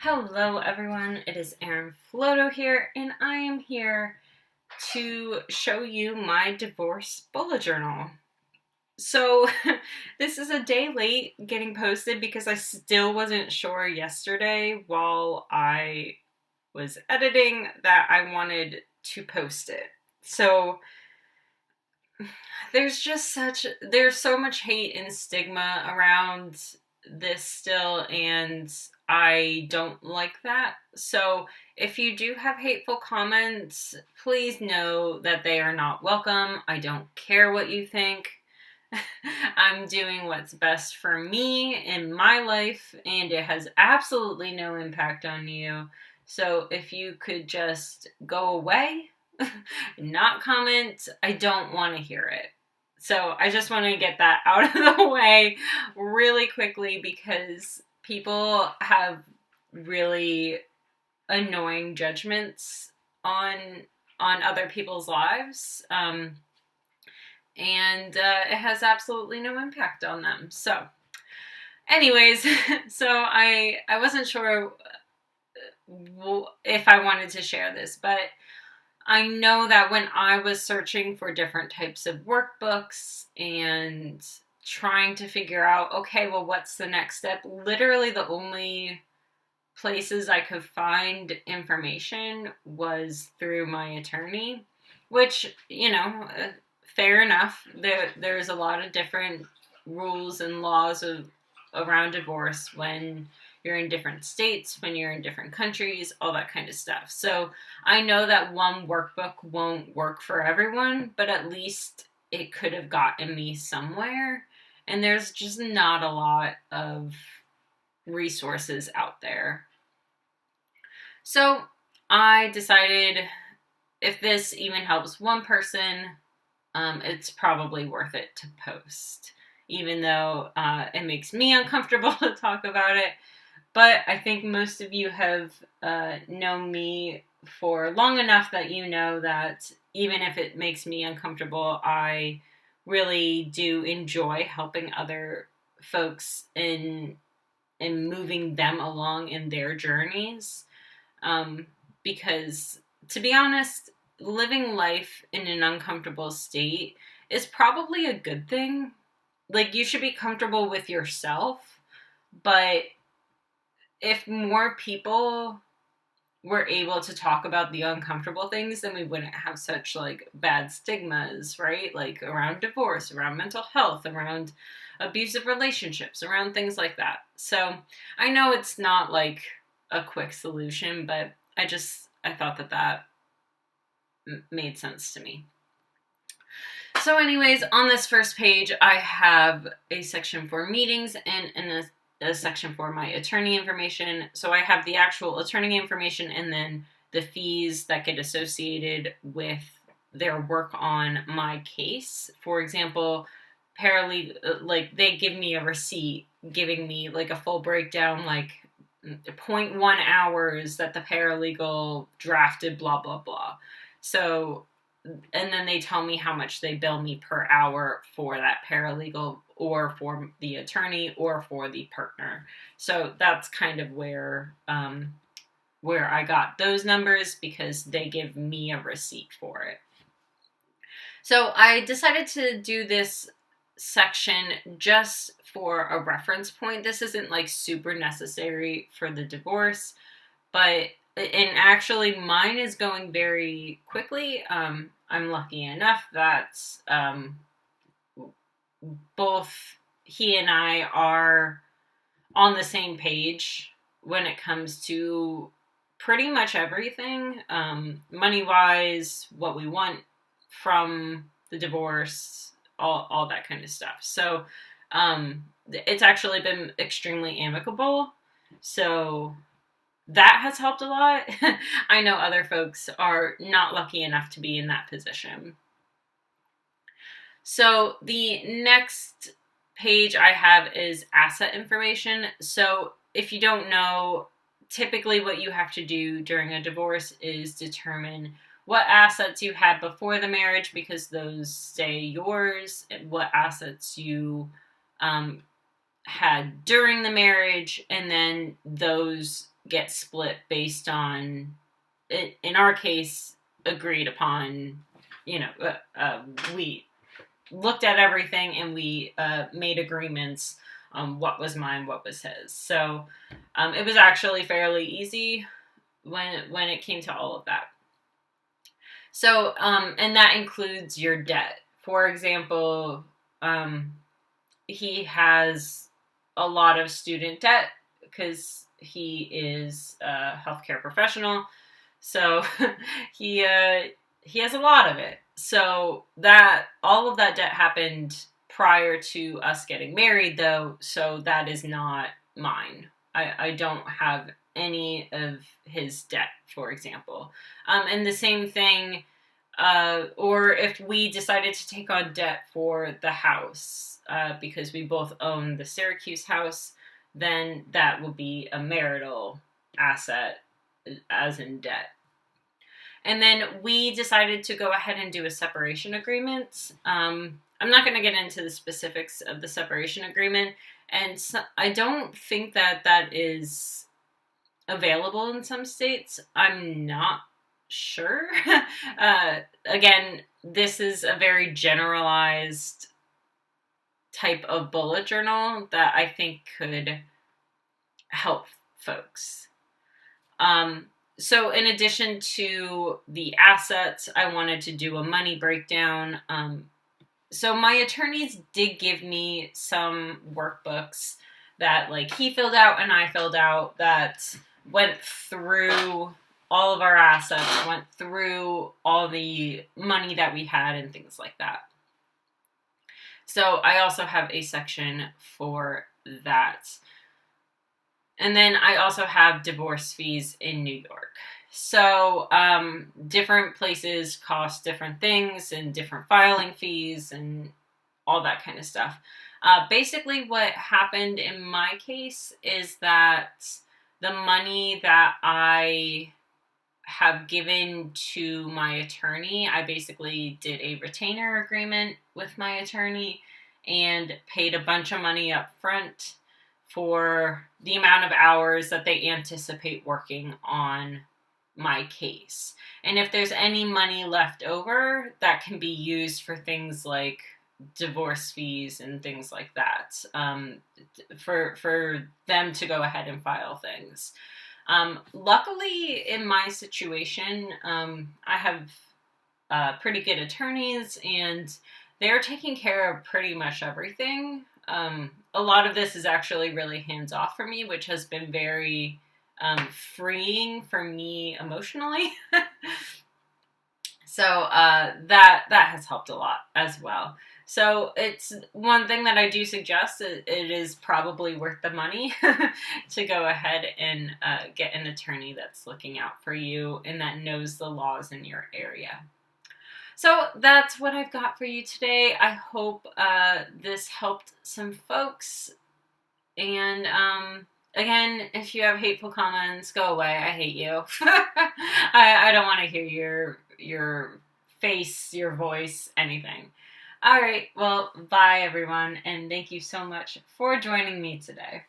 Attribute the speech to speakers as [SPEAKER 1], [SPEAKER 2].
[SPEAKER 1] Hello everyone, it is Erin Floto here, and I am here to show you my divorce bullet journal. So, this is a day late getting posted because I still wasn't sure yesterday while I was editing that I wanted to post it. So, there's so much hate and stigma around this still, and I don't like that. So if you do have hateful comments, please know that they are not welcome. I don't care what you think. I'm doing what's best for me in my life, and it has absolutely no impact on you. So if you could just go away, not comment, I don't want to hear it. So I just want to get that out of the way really quickly because people have really annoying judgments on other people's lives, and it has absolutely no impact on them. So, anyways, so I wasn't sure if I wanted to share this, but I know that when I was searching for different types of workbooks and trying to figure out, okay, well, what's the next step? Literally the only places I could find information was through my attorney, which, fair enough. There's a lot of different rules and laws around divorce when you're in different states, when you're in different countries, all that kind of stuff. So I know that one workbook won't work for everyone, but at least it could have gotten me somewhere. And there's just not a lot of resources out there. So I decided if this even helps one person, it's probably worth it to post, even though it makes me uncomfortable to talk about it. But I think most of you have known me for long enough that you know that even if it makes me uncomfortable, I really do enjoy helping other folks in moving them along in their journeys. Because, to be honest, living life in an uncomfortable state is probably a good thing. Like, you should be comfortable with yourself, but if more people were able to talk about the uncomfortable things, then we wouldn't have such bad stigmas, right? Like around divorce, around mental health, around abusive relationships, around things like that. So I know it's not like a quick solution, but I thought that made sense to me. So anyways, on this first page, I have a section for meetings and a section for my attorney information. So I have the actual attorney information and then the fees that get associated with their work on my case. For example, they give me a receipt giving me a full breakdown, 0.1 hours that the paralegal drafted, blah, blah, blah. So, and then they tell me how much they bill me per hour for that paralegal or for the attorney or for the partner. So that's kind of where I got those numbers because they give me a receipt for it. So I decided to do this section just for a reference point. This isn't super necessary for the divorce, and actually mine is going very quickly. I'm lucky enough that both he and I are on the same page when it comes to pretty much everything, money-wise, what we want from the divorce, all that kind of stuff. So it's actually been extremely amicable. So that has helped a lot. I know other folks are not lucky enough to be in that position. So the next page I have is asset information. So if you don't know, typically what you have to do during a divorce is determine what assets you had before the marriage because those stay yours, and what assets you had during the marriage, and then those get split based on, in our case, agreed upon, we looked at everything and we made agreements on what was mine, what was his. So it was actually fairly easy when it came to all of that. So, and that includes your debt. For example, he has a lot of student debt because he is a healthcare professional. So he has a lot of it. So that all of that debt happened prior to us getting married, though. So that is not mine. I don't have any of his debt, for example. And the same thing, or if we decided to take on debt for the house, because we both own the Syracuse house, then that will be a marital asset, as in debt. And then we decided to go ahead and do a separation agreement. I'm not going to get into the specifics of the separation agreement, and so, I don't think that is available in some states. I'm not sure. Again, this is a very generalized type of bullet journal that I think could help folks. So in addition to the assets, I wanted to do a money breakdown. So my attorneys did give me some workbooks that he filled out and I filled out that went through all of our assets, went through all the money that we had and things like that. So I also have a section for that. And then I also have divorce fees in New York. So different places cost different things and different filing fees and all that kind of stuff. Basically what happened in my case is that the money that I have given to my attorney, I basically did a retainer agreement with my attorney and paid a bunch of money up front for the amount of hours that they anticipate working on my case. And if there's any money left over, that can be used for things like divorce fees and things like that, for them to go ahead and file things. Luckily, in my situation, I have pretty good attorneys, and they're taking care of pretty much everything. A lot of this is actually really hands-off for me, which has been very freeing for me emotionally. So that has helped a lot as well. So it's one thing that I do suggest. It is probably worth the money to go ahead and get an attorney that's looking out for you and that knows the laws in your area. So that's what I've got for you today. I hope this helped some folks. And again, if you have hateful comments, go away. I hate you. I don't want to hear your face, your voice, anything. All right, well, bye everyone, and thank you so much for joining me today.